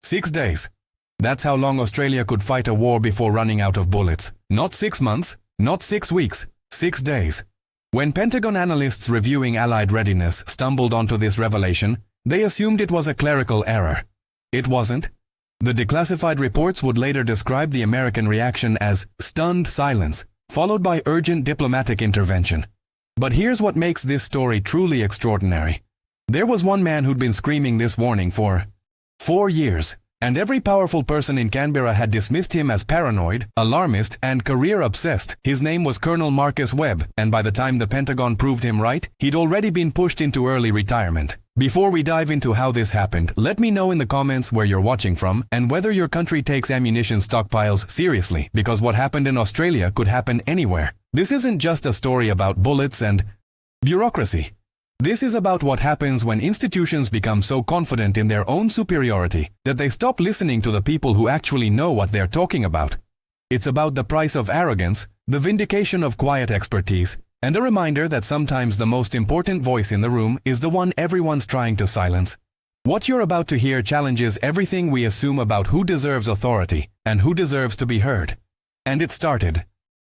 6 days. That's how long Australia could fight a war before running out of bullets. Not 6 months, not 6 weeks, 6 days. When Pentagon analysts reviewing Allied readiness stumbled onto this revelation, they assumed it was a clerical error. It wasn't. The declassified reports would later describe the American reaction as stunned silence, followed by urgent diplomatic intervention. But here's what makes this story truly extraordinary. There was one man who'd been screaming this warning for 4 years, and every powerful person in Canberra had dismissed him as paranoid, alarmist, and career-obsessed. His name was Colonel Marcus Webb, and by the time the Pentagon proved him right, he'd already been pushed into early retirement. Before we dive into how this happened, let me know in the comments where you're watching from and whether your country takes ammunition stockpiles seriously, because what happened in Australia could happen anywhere. This isn't just a story about bullets and bureaucracy. This is about what happens when institutions become so confident in their own superiority that they stop listening to the people who actually know what they're talking about. It's about the price of arrogance, the vindication of quiet expertise, and a reminder that sometimes the most important voice in the room is the one everyone's trying to silence. What you're about to hear challenges everything we assume about who deserves authority and who deserves to be heard. And it started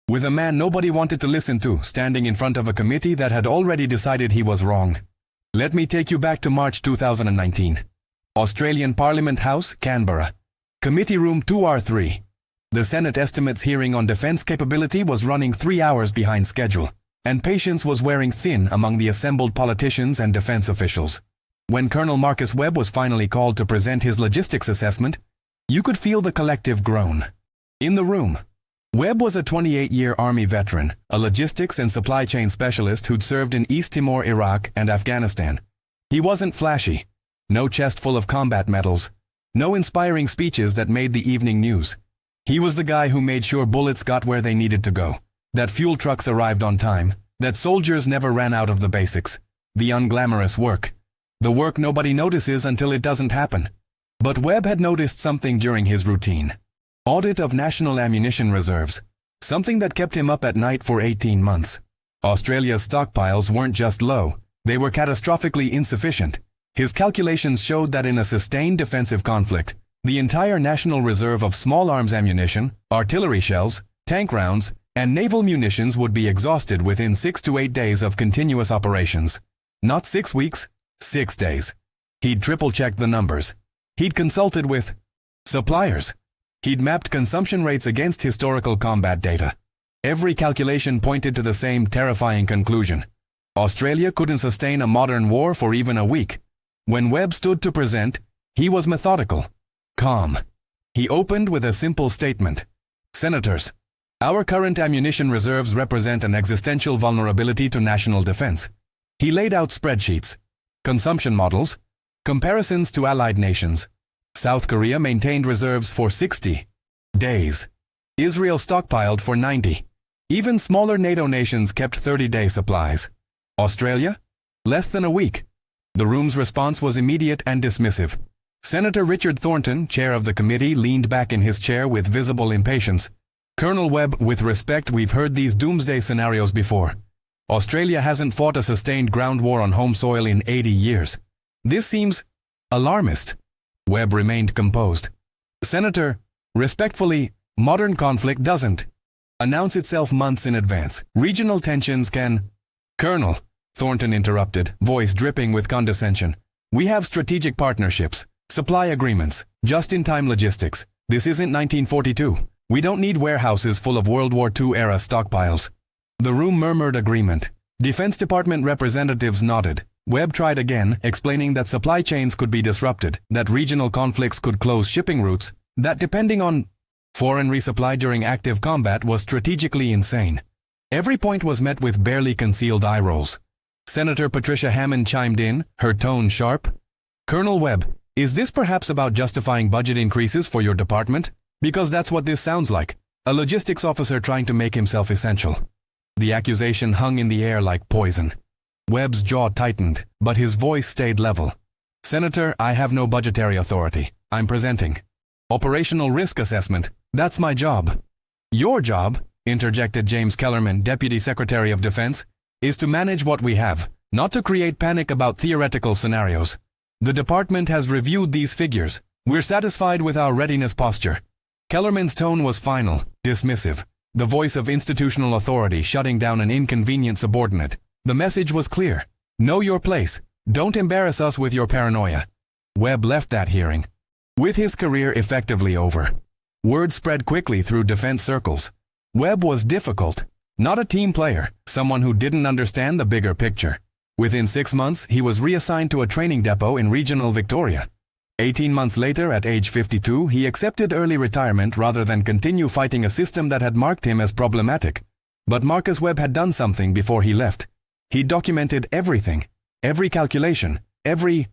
with a man nobody wanted to listen to, standing in front of a committee that had already decided he was wrong. Let me take you back to March 2019. Australian Parliament House, Canberra. Committee Room 2R3. The Senate estimates hearing on defense capability was running 3 hours behind schedule, and patience was wearing thin among the assembled politicians and defense officials. When Colonel Marcus Webb was finally called to present his logistics assessment, you could feel the collective groan. In the room, Webb was a 28-year Army veteran, a logistics and supply chain specialist who'd served in East Timor, Iraq, and Afghanistan. He wasn't flashy. No chest full of combat medals. No inspiring speeches that made the evening news. He was the guy who made sure bullets got where they needed to go, that fuel trucks arrived on time, that soldiers never ran out of the basics, the unglamorous work. The work nobody notices until it doesn't happen. But Webb had noticed something during his routine. Audit of national ammunition reserves, something that kept him up at night for 18 months. Australia's stockpiles weren't just low, they were catastrophically insufficient. His calculations showed that in a sustained defensive conflict, the entire national reserve of small arms ammunition, artillery shells, tank rounds, and naval munitions would be exhausted within 6 to 8 days of continuous operations. Not 6 weeks, 6 days. He'd triple-checked the numbers. He'd consulted with suppliers. He'd mapped consumption rates against historical combat data. Every calculation pointed to the same terrifying conclusion. Australia couldn't sustain a modern war for even a week. When Webb stood to present, he was methodical, calm. He opened with a simple statement. Senators, our current ammunition reserves represent an existential vulnerability to national defense. He laid out spreadsheets, consumption models, comparisons to allied nations. South Korea maintained reserves for 60 days. Israel stockpiled for 90. Even smaller NATO nations kept 30-day supplies. Australia? Less than a week. The room's response was immediate and dismissive. Senator Richard Thornton, chair of the committee, leaned back in his chair with visible impatience. Colonel Webb, with respect, we've heard these doomsday scenarios before. Australia hasn't fought a sustained ground war on home soil in 80 years. This seems alarmist. Webb remained composed. Senator, respectfully, modern conflict doesn't announce itself months in advance. Regional tensions can... Colonel, Thornton interrupted, voice dripping with condescension. We have strategic partnerships, supply agreements, just-in-time logistics. This isn't 1942. We don't need warehouses full of World War II-era stockpiles. The room murmured agreement. Defense Department representatives nodded. Webb tried again, explaining that supply chains could be disrupted, that regional conflicts could close shipping routes, that depending on foreign resupply during active combat was strategically insane. Every point was met with barely concealed eye rolls. Senator Patricia Hammond chimed in, her tone sharp. Colonel Webb, is this perhaps about justifying budget increases for your department? Because that's what this sounds like. A logistics officer trying to make himself essential. The accusation hung in the air like poison. Webb's jaw tightened, but his voice stayed level. Senator, I have no budgetary authority. I'm presenting. Operational risk assessment. That's my job. Your job, interjected James Kellerman, Deputy Secretary of Defense, is to manage what we have, not to create panic about theoretical scenarios. The department has reviewed these figures. We're satisfied with our readiness posture. Kellerman's tone was final, dismissive, the voice of institutional authority shutting down an inconvenient subordinate. The message was clear. Know your place. Don't embarrass us with your paranoia. Webb left that hearing, with his career effectively over. Word spread quickly through defense circles. Webb was difficult, not a team player, someone who didn't understand the bigger picture. Within 6 months, he was reassigned to a training depot in regional Victoria. 18 months later, at age 52, he accepted early retirement rather than continue fighting a system that had marked him as problematic. But Marcus Webb had done something before he left. He documented everything, every calculation, every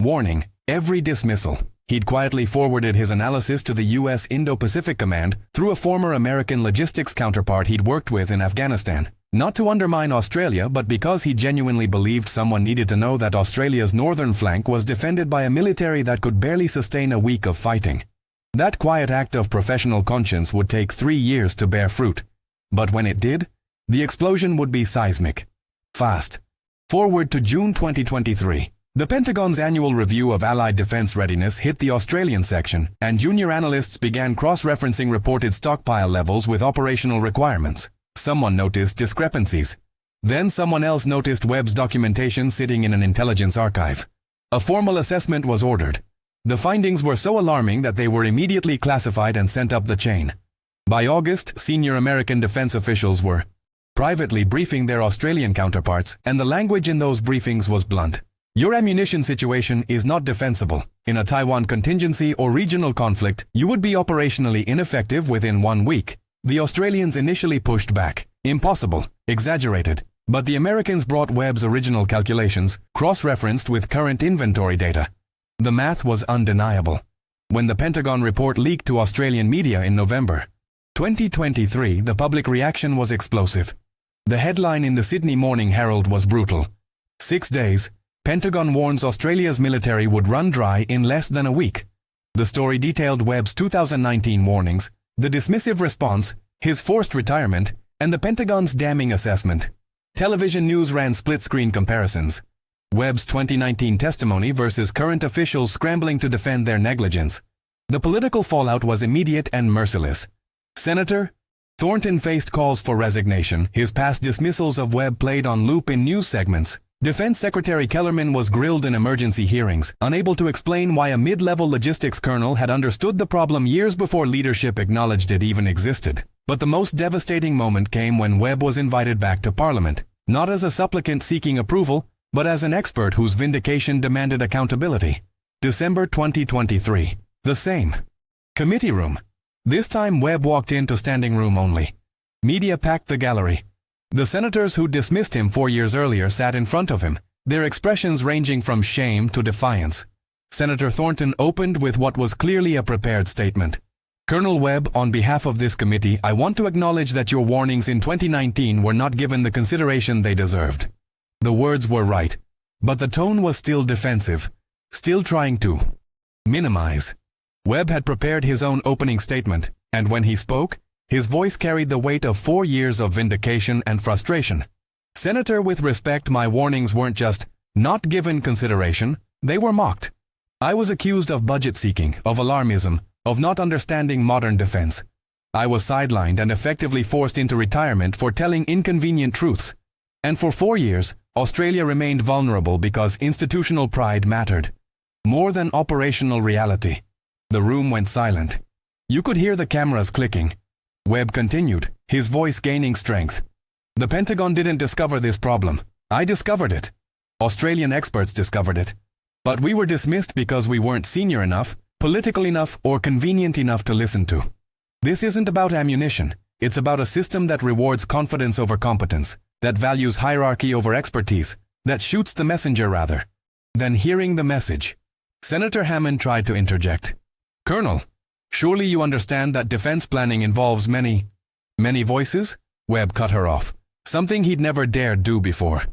warning, every dismissal. He'd quietly forwarded his analysis to the U.S. Indo-Pacific Command through a former American logistics counterpart he'd worked with in Afghanistan. Not to undermine Australia, but because he genuinely believed someone needed to know that Australia's northern flank was defended by a military that could barely sustain a week of fighting. That quiet act of professional conscience would take 3 years to bear fruit. But when it did, the explosion would be seismic. Fast. Forward to June 2023. The Pentagon's annual review of Allied defense readiness hit the Australian section, and junior analysts began cross-referencing reported stockpile levels with operational requirements. Someone noticed discrepancies. Then someone else noticed Webb's documentation sitting in an intelligence archive. A formal assessment was ordered. The findings were so alarming that they were immediately classified and sent up the chain. By August, senior American defense officials were privately briefing their Australian counterparts, and the language in those briefings was blunt. Your ammunition situation is not defensible. In a Taiwan contingency or regional conflict, you would be operationally ineffective within 1 week. The Australians initially pushed back. Impossible. Exaggerated. But the Americans brought Webb's original calculations, cross-referenced with current inventory data. The math was undeniable. When the Pentagon report leaked to Australian media in November 2023, the public reaction was explosive. The headline in the Sydney Morning Herald was brutal. 6 days, Pentagon warns Australia's military would run dry in less than a week. The story detailed Webb's 2019 warnings, the dismissive response, his forced retirement, and the Pentagon's damning assessment. Television news ran split-screen comparisons. Webb's 2019 testimony versus current officials scrambling to defend their negligence. The political fallout was immediate and merciless. Senator Thornton faced calls for resignation. His past dismissals of Webb played on loop in news segments. Defense Secretary Kellerman was grilled in emergency hearings, unable to explain why a mid-level logistics colonel had understood the problem years before leadership acknowledged it even existed. But the most devastating moment came when Webb was invited back to Parliament, not as a supplicant seeking approval, but as an expert whose vindication demanded accountability. December 2023. The same. Committee room. This time Webb walked into standing room only. Media packed the gallery. The senators who dismissed him 4 years earlier sat in front of him, their expressions ranging from shame to defiance. Senator Thornton opened with what was clearly a prepared statement. Colonel Webb, on behalf of this committee, I want to acknowledge that your warnings in 2019 were not given the consideration they deserved. The words were right, but the tone was still defensive, still trying to minimize. Webb had prepared his own opening statement, and when he spoke, his voice carried the weight of 4 years of vindication and frustration. Senator, with respect, my warnings weren't just not given consideration, they were mocked. I was accused of budget seeking, of alarmism, of not understanding modern defense. I was sidelined and effectively forced into retirement for telling inconvenient truths. And for 4 years, Australia remained vulnerable because institutional pride mattered more than operational reality. The room went silent. You could hear the cameras clicking. Webb continued, his voice gaining strength. The Pentagon didn't discover this problem. I discovered it. Australian experts discovered it. But we were dismissed because we weren't senior enough, political enough, or convenient enough to listen to. This isn't about ammunition. It's about a system that rewards confidence over competence, that values hierarchy over expertise, that shoots the messenger rather than hearing the message. Senator Hammond tried to interject. Colonel, surely you understand that defense planning involves many voices? Webb cut her off. Something he'd never dared do before.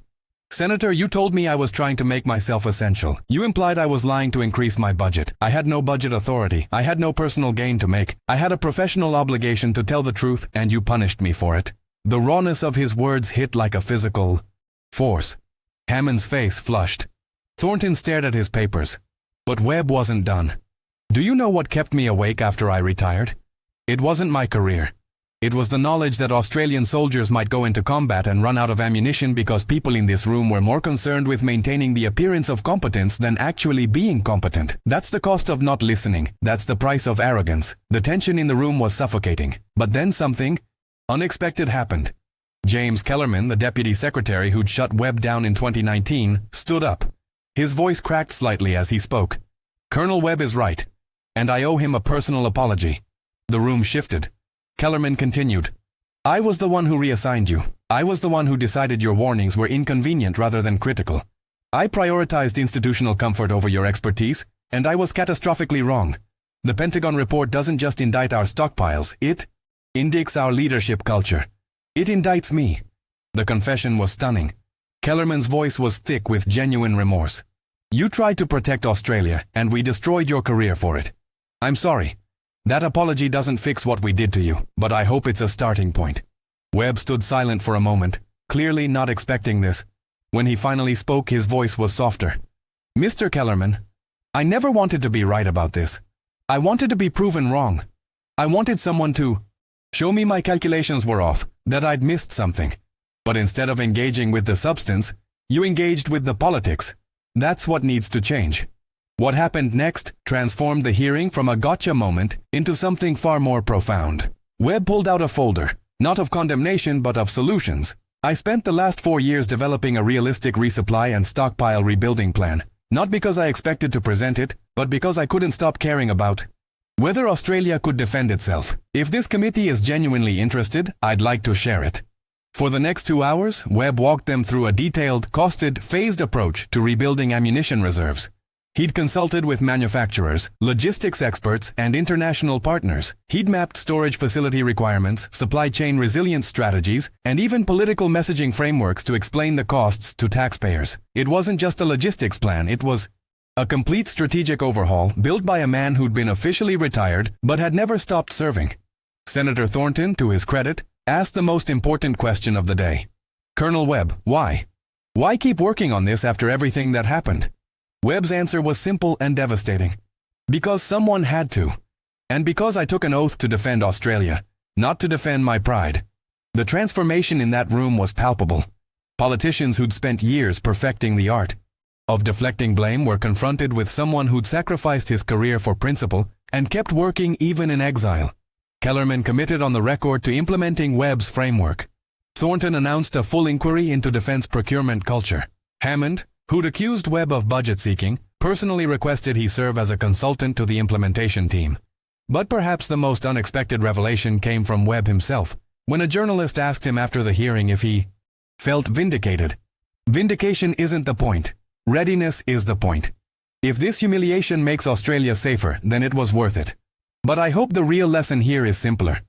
Senator, you told me I was trying to make myself essential. You implied I was lying to increase my budget. I had no budget authority. I had no personal gain to make. I had a professional obligation to tell the truth, and you punished me for it. The rawness of his words hit like a physical force. Hammond's face flushed. Thornton stared at his papers. But Webb wasn't done. Do you know what kept me awake after I retired? It wasn't my career. It was the knowledge that Australian soldiers might go into combat and run out of ammunition because people in this room were more concerned with maintaining the appearance of competence than actually being competent. That's the cost of not listening. That's the price of arrogance. The tension in the room was suffocating. But then something unexpected happened. James Kellerman, the deputy secretary who'd shut Webb down in 2019, stood up. His voice cracked slightly as he spoke. Colonel Webb is right, and I owe him a personal apology. The room shifted. Kellerman continued. I was the one who reassigned you. I was the one who decided your warnings were inconvenient rather than critical. I prioritized institutional comfort over your expertise, and I was catastrophically wrong. The Pentagon report doesn't just indict our stockpiles, it indicts our leadership culture. It indicts me. The confession was stunning. Kellerman's voice was thick with genuine remorse. You tried to protect Australia, and we destroyed your career for it. I'm sorry. That apology doesn't fix what we did to you, but I hope it's a starting point. Webb stood silent for a moment, clearly not expecting this. When he finally spoke, his voice was softer. Mr. Kellerman, I never wanted to be right about this. I wanted to be proven wrong. I wanted someone to show me my calculations were off, that I'd missed something. But instead of engaging with the substance, you engaged with the politics. That's what needs to change. What happened next transformed the hearing from a gotcha moment into something far more profound. Webb pulled out a folder, not of condemnation but of solutions. I spent the last 4 years developing a realistic resupply and stockpile rebuilding plan, not because I expected to present it, but because I couldn't stop caring about whether Australia could defend itself. If this committee is genuinely interested, I'd like to share it. For the next 2 hours, Webb walked them through a detailed, costed, phased approach to rebuilding ammunition reserves. He'd consulted with manufacturers, logistics experts, and international partners. He'd mapped storage facility requirements, supply chain resilience strategies, and even political messaging frameworks to explain the costs to taxpayers. It wasn't just a logistics plan, it was a complete strategic overhaul built by a man who'd been officially retired but had never stopped serving. Senator Thornton, to his credit, asked the most important question of the day. Colonel Webb, why? Why keep working on this after everything that happened? Webb's answer was simple and devastating. Because someone had to. And because I took an oath to defend Australia, not to defend my pride. The transformation in that room was palpable. Politicians who'd spent years perfecting the art of deflecting blame were confronted with someone who'd sacrificed his career for principle and kept working even in exile. Kellerman committed on the record to implementing Webb's framework. Thornton announced a full inquiry into defense procurement culture. Hammond, who'd accused Webb of budget seeking, personally requested he serve as a consultant to the implementation team. But perhaps the most unexpected revelation came from Webb himself, when a journalist asked him after the hearing if he felt vindicated. Vindication isn't the point. Readiness is the point. If this humiliation makes Australia safer, then it was worth it. But I hope the real lesson here is simpler.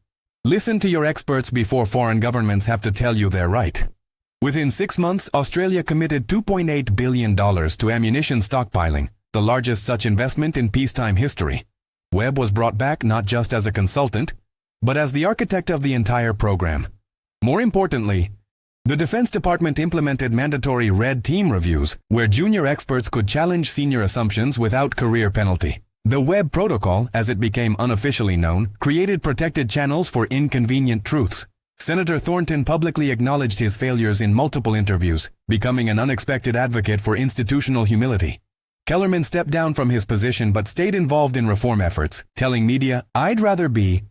Listen to your experts before foreign governments have to tell you they're right. Within 6 months, Australia committed $2.8 billion to ammunition stockpiling, the largest such investment in peacetime history. Webb was brought back not just as a consultant, but as the architect of the entire program. More importantly, the Defense Department implemented mandatory red team reviews, where junior experts could challenge senior assumptions without career penalty. The Webb Protocol, as it became unofficially known, created protected channels for inconvenient truths. Senator Thornton publicly acknowledged his failures in multiple interviews, becoming an unexpected advocate for institutional humility. Kellerman stepped down from his position but stayed involved in reform efforts, telling media, "I'd rather be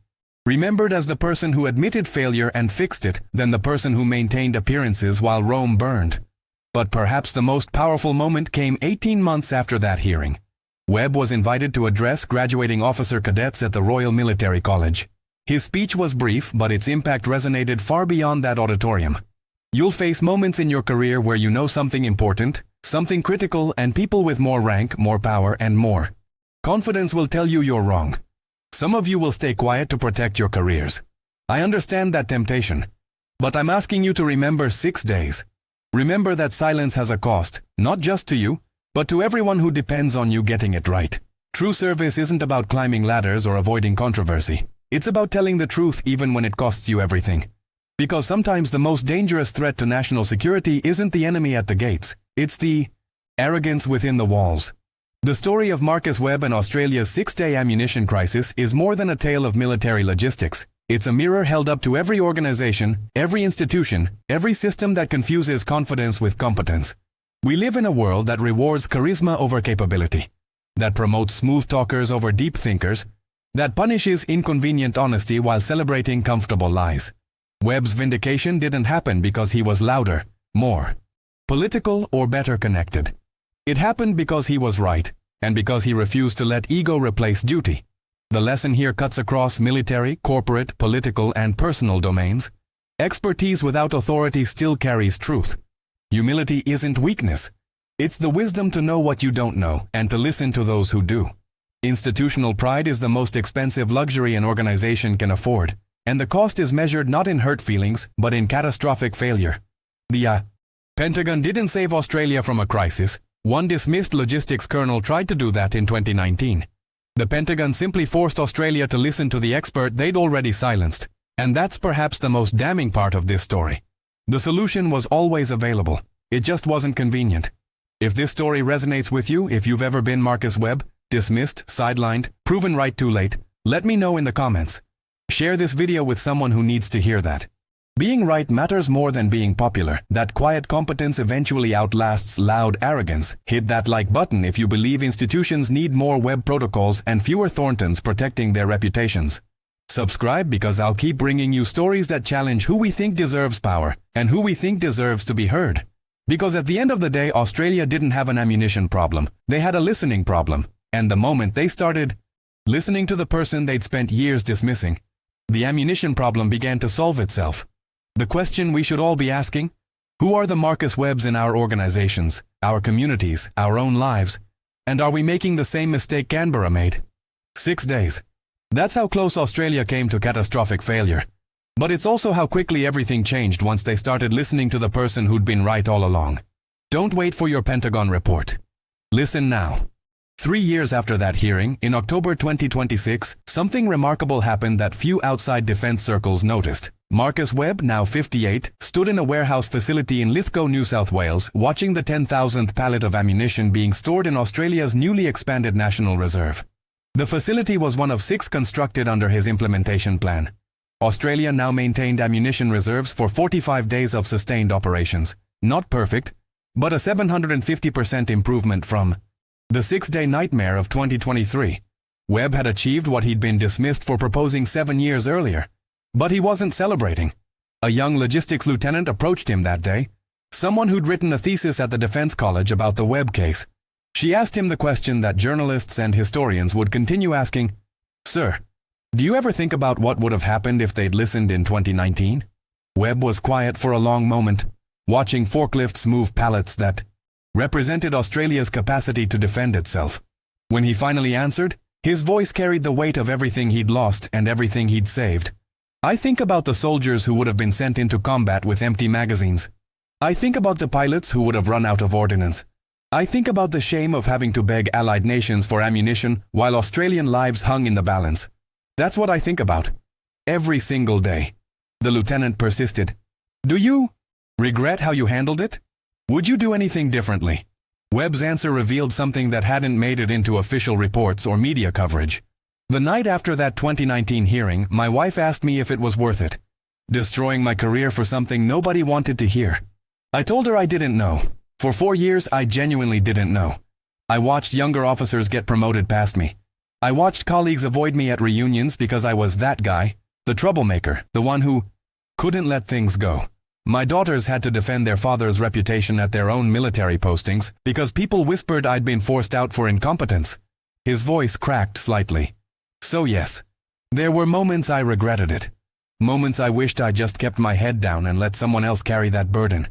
remembered as the person who admitted failure and fixed it than the person who maintained appearances while Rome burned." But perhaps the most powerful moment came 18 months after that hearing. Webb was invited to address graduating officer cadets at the Royal Military College. His speech was brief, but its impact resonated far beyond that auditorium. You'll face moments in your career where you know something important, something critical, and people with more rank, more power, and more confidence will tell you you're wrong. Some of you will stay quiet to protect your careers. I understand that temptation. But I'm asking you to remember 6 days. Remember that silence has a cost, not just to you, but to everyone who depends on you getting it right. True service isn't about climbing ladders or avoiding controversy. It's about telling the truth even when it costs you everything. Because sometimes the most dangerous threat to national security isn't the enemy at the gates, it's the arrogance within the walls. The story of Marcus Webb and Australia's six-day ammunition crisis is more than a tale of military logistics. It's a mirror held up to every organization, every institution, every system that confuses confidence with competence. We live in a world that rewards charisma over capability, that promotes smooth talkers over deep thinkers, that punishes inconvenient honesty while celebrating comfortable lies. Webb's vindication didn't happen because he was louder, more political, or better connected. It happened because he was right, and because he refused to let ego replace duty. The lesson here cuts across military, corporate, political, and personal domains. Expertise without authority still carries truth. Humility isn't weakness. It's the wisdom to know what you don't know and to listen to those who do. Institutional pride is the most expensive luxury an organization can afford, and the cost is measured not in hurt feelings but in catastrophic failure. The Pentagon didn't save Australia from a crisis. One dismissed logistics colonel tried to do that in 2019. The Pentagon simply forced Australia to listen to the expert they'd already silenced, and that's perhaps the most damning part of this story. The solution was always available. It just wasn't convenient. If this story resonates with you, if you've ever been Marcus Webb, dismissed, sidelined, proven right too late, let me know in the comments. Share this video with someone who needs to hear that. Being right matters more than being popular. That quiet competence eventually outlasts loud arrogance. Hit that like button if you believe institutions need more web protocols and fewer Thorntons protecting their reputations. Subscribe because I'll keep bringing you stories that challenge who we think deserves power and who we think deserves to be heard. Because at the end of the day, Australia didn't have an ammunition problem. They had a listening problem. And the moment they started listening to the person they'd spent years dismissing, the ammunition problem began to solve itself. The question we should all be asking: who are the Marcus Webbs in our organizations, our communities, our own lives, and are we making the same mistake Canberra made? 6 days. That's how close Australia came to catastrophic failure. But it's also how quickly everything changed once they started listening to the person who'd been right all along. Don't wait for your Pentagon report. Listen now. 3 years after that hearing, in October 2026, something remarkable happened that few outside defense circles noticed. Marcus Webb, now 58, stood in a warehouse facility in Lithgow, New South Wales, watching the 10,000th pallet of ammunition being stored in Australia's newly expanded National Reserve. The facility was one of 6 constructed under his implementation plan. Australia now maintained ammunition reserves for 45 days of sustained operations. Not perfect, but a 750% improvement from the 6-day nightmare of 2023. Webb had achieved what he'd been dismissed for proposing 7 years earlier. But he wasn't celebrating. A young logistics lieutenant approached him that day, someone who'd written a thesis at the Defense College about the Webb case. She asked him the question that journalists and historians would continue asking: "Sir, do you ever think about what would have happened if they'd listened in 2019? Webb was quiet for a long moment, watching forklifts move pallets that represented Australia's capacity to defend itself. When he finally answered, his voice carried the weight of everything he'd lost and everything he'd saved. "I think about the soldiers who would have been sent into combat with empty magazines. I think about the pilots who would have run out of ordnance. I think about the shame of having to beg allied nations for ammunition while Australian lives hung in the balance. That's what I think about. Every single day." The lieutenant persisted. "Do you regret how you handled it? Would you do anything differently?" Webb's answer revealed something that hadn't made it into official reports or media coverage. The night after that 2019 hearing, my wife asked me if it was worth it, destroying my career for something nobody wanted to hear. I told her I didn't know. For 4 years, I genuinely didn't know. I watched younger officers get promoted past me. I watched colleagues avoid me at reunions because I was that guy, the troublemaker, the one who couldn't let things go. My daughters had to defend their father's reputation at their own military postings because people whispered I'd been forced out for incompetence. His voice cracked slightly. So yes, there were moments I regretted it. Moments I wished I just kept my head down and let someone else carry that burden.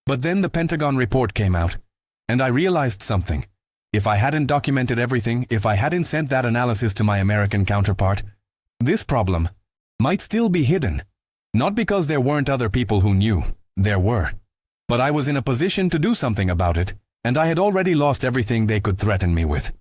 But then the Pentagon report came out, and I realized something. If I hadn't documented everything, if I hadn't sent that analysis to my American counterpart, this problem might still be hidden. Not because there weren't other people who knew, there were. But I was in a position to do something about it, and I had already lost everything they could threaten me with.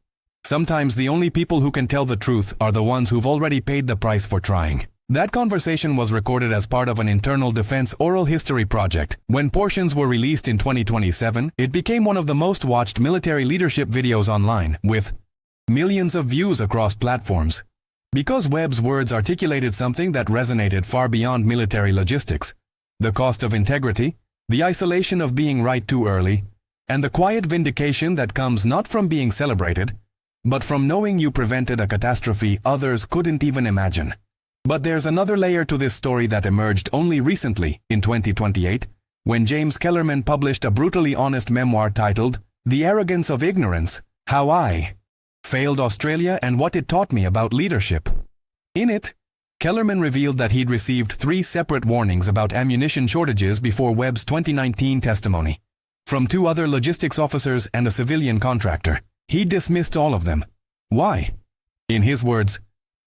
Sometimes the only people who can tell the truth are the ones who've already paid the price for trying. That conversation was recorded as part of an internal defense oral history project. When portions were released in 2027, it became one of the most watched military leadership videos online, with millions of views across platforms. Because Webb's words articulated something that resonated far beyond military logistics: the cost of integrity, the isolation of being right too early, and the quiet vindication that comes not from being celebrated, but from knowing you prevented a catastrophe others couldn't even imagine. But there's another layer to this story that emerged only recently, in 2028, when James Kellerman published a brutally honest memoir titled The Arrogance of Ignorance: How I Failed Australia and What It Taught Me About Leadership. In it, Kellerman revealed that he'd received 3 separate warnings about ammunition shortages before Webb's 2019 testimony. From 2 other logistics officers and a civilian contractor. He dismissed all of them. Why? In his words,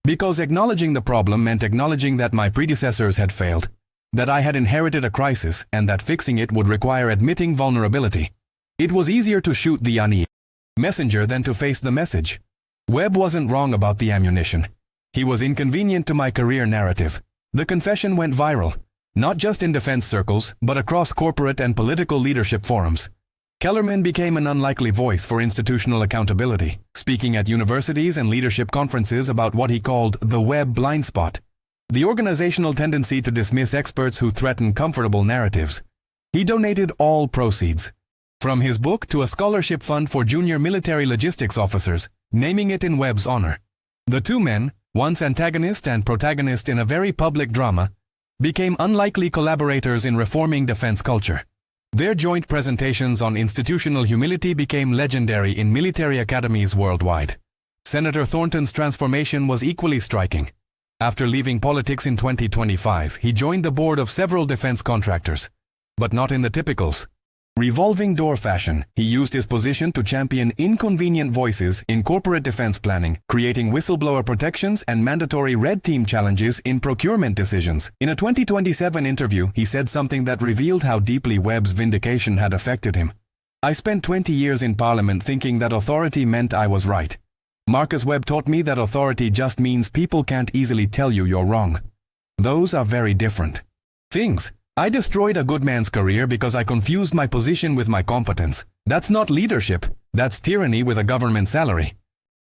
because acknowledging the problem meant acknowledging that my predecessors had failed, that I had inherited a crisis, and that fixing it would require admitting vulnerability. It was easier to shoot the messenger than to face the message. Webb wasn't wrong about the ammunition. He was inconvenient to my career narrative. The confession went viral, not just in defense circles, but across corporate and political leadership forums. Kellerman became an unlikely voice for institutional accountability, speaking at universities and leadership conferences about what he called the Webb blind spot, the organizational tendency to dismiss experts who threaten comfortable narratives. He donated all proceeds from his book to a scholarship fund for junior military logistics officers, naming it in Webb's honor. The 2 men, once antagonist and protagonist in a very public drama, became unlikely collaborators in reforming defense culture. Their joint presentations on institutional humility became legendary in military academies worldwide. Senator Thornton's transformation was equally striking. After leaving politics in 2025, he joined the board of several defense contractors. But not in the typicals revolving door fashion. He used his position to champion inconvenient voices in corporate defense planning, creating whistleblower protections and mandatory red team challenges in procurement decisions. In a 2027 interview, he said something that revealed how deeply Webb's vindication had affected him. I spent 20 years in Parliament thinking that authority meant I was right. Marcus Webb taught me that authority just means people can't easily tell you you're wrong. Those are very different things. I destroyed a good man's career because I confused my position with my competence. That's not leadership. That's tyranny with a government salary.